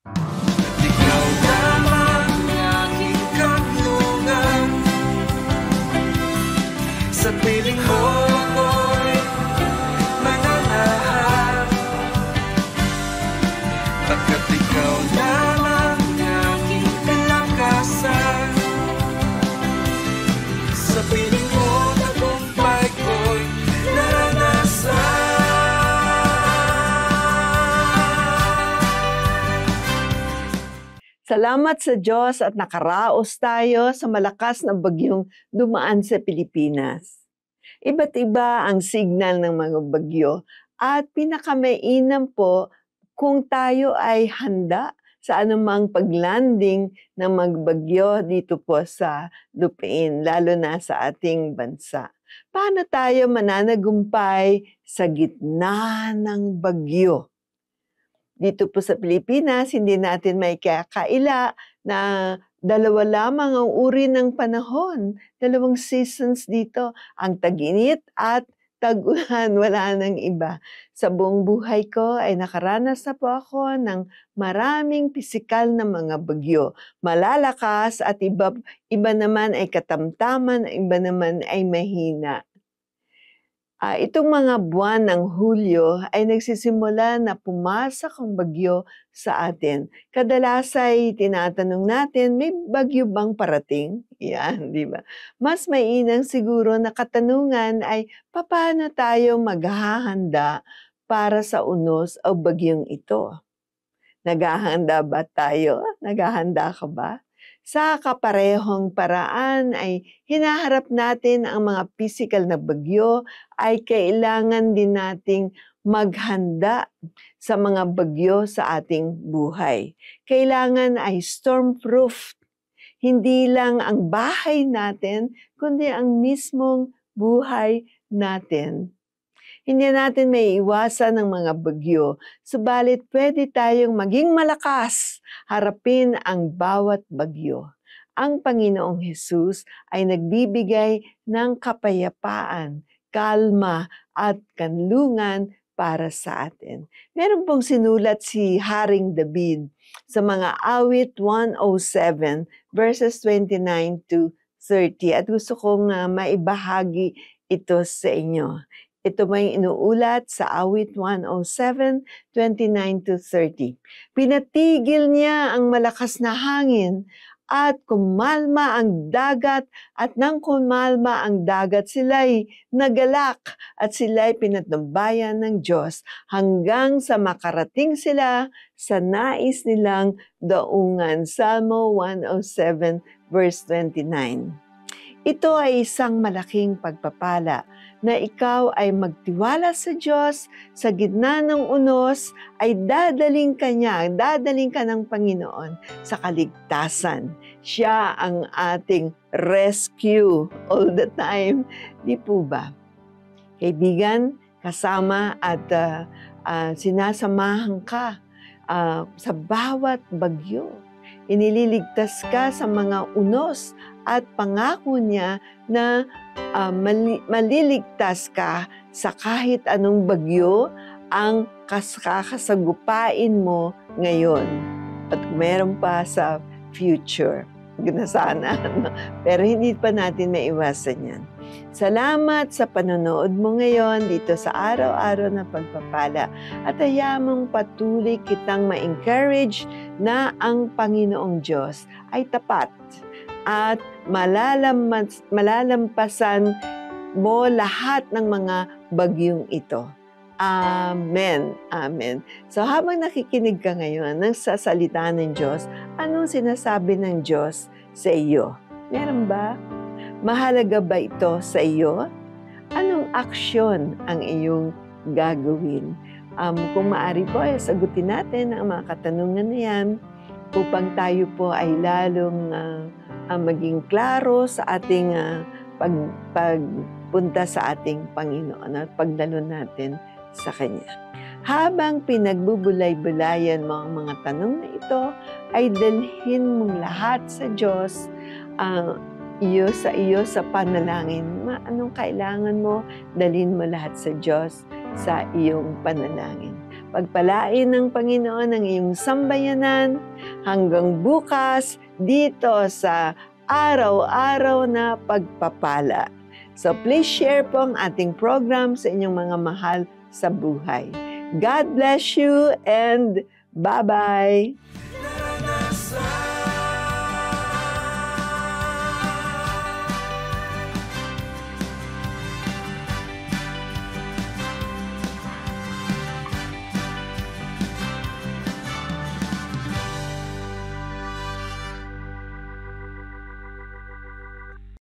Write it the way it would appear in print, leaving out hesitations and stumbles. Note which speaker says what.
Speaker 1: Ikaw lamang aking kanlungan, sa piling mo ako'y mananahan, pagkat ikaw lamang aking kalakasan. Sa piling mo tagumpay ko'y naranasan.
Speaker 2: Salamat sa Diyos at nakaraos tayo sa malakas na bagyong dumaan sa Pilipinas. Iba't iba ang signal ng mga bagyo at pinakamainam po kung tayo ay handa sa anumang paglanding ng mga bagyo dito po sa lupain, lalo na sa ating bansa. Paano tayo mananagumpay sa gitna ng bagyo? Dito po sa Pilipinas, hindi natin may kakaila na dalawa lamang ang uri ng panahon. Dalawang seasons dito, ang tag-init at tag-ulan, wala nang iba. Sa buong buhay ko ay nakaranas na po ako ng maraming pisikal na mga bagyo. Malalakas at iba naman ay katamtaman, iba naman ay mahina. Itong mga buwan ng Hulyo ay nagsisimula na pumasok ang bagyo sa atin. Kadalas ay tinatanong natin, may bagyo bang parating? Yan, di ba? Mas mainam siguro na katanungan ay, paano tayo maghahanda para sa unos o bagyong ito? Naghahanda ba tayo? Naghahanda ka ba? Sa kaparehong paraan ay hinaharap natin ang mga physical na bagyo, ay kailangan din nating maghanda sa mga bagyo sa ating buhay. Kailangan ay storm-proof. Hindi lang ang bahay natin, kundi ang mismong buhay natin. Hindi natin may iwasan ng mga bagyo, subalit pwede tayong maging malakas, harapin ang bawat bagyo. Ang Panginoong Hesus ay nagbibigay ng kapayapaan, kalma at kanlungan para sa atin. Meron pong sinulat si Haring David sa mga awit 107 verses 29 to 30 at gusto kong maibahagi ito sa inyo. Ito may inuulat sa awit 107, 29 to 30. Pinatigil niya ang malakas na hangin at kumalma ang dagat, at nang kumalma ang dagat, sila'y nagalak at sila'y pinatnubayan ng Diyos hanggang sa makarating sila sa nais nilang daungan. Salmo 107 verse 29. Ito ay isang malaking pagpapala na ikaw ay magtiwala sa Diyos, sa gitna ng unos ay dadaling ka ng Panginoon sa kaligtasan. Siya ang ating rescue all the time. Di po ba? Kaibigan, kasama at sinasamahan ka sa bawat bagyo. Inililigtas ka sa mga unos at pangako niya na maliligtas ka sa kahit anong bagyo ang kakasagupain mo ngayon. At meron pa sa future. Sana. Pero hindi pa natin maiwasan yan. Salamat sa panonood mo ngayon dito sa araw-araw na pagpapala. At hayaan mong patuloy kitang ma-encourage na ang Panginoong Diyos ay tapat at malalampasan mo lahat ng mga bagyong ito. Amen. Amen. So habang nakikinig ka ngayon ng sasalita ng Diyos, anong sinasabi ng Diyos sa iyo? Meron ba? Mahalaga ba ito sa iyo? Anong aksyon ang iyong gagawin? Kung maaari po, sagutin natin ang mga katanungan na yan upang tayo po ay lalong maging klaro sa ating pagpunta sa ating Panginoon at pagdalo natin sa Kanya. Habang pinagbubulay-bulayan mo ang mga tanong na ito, ay dalhin mong lahat sa Diyos, sa panalangin. Anong kailangan mo, dalhin mo lahat sa Diyos sa iyong panalangin. Pagpalain ng Panginoon ang iyong sambayanan hanggang bukas dito sa araw-araw na pagpapala. So please share po ang ating program sa inyong mga mahal sa buhay. God bless you and bye-bye!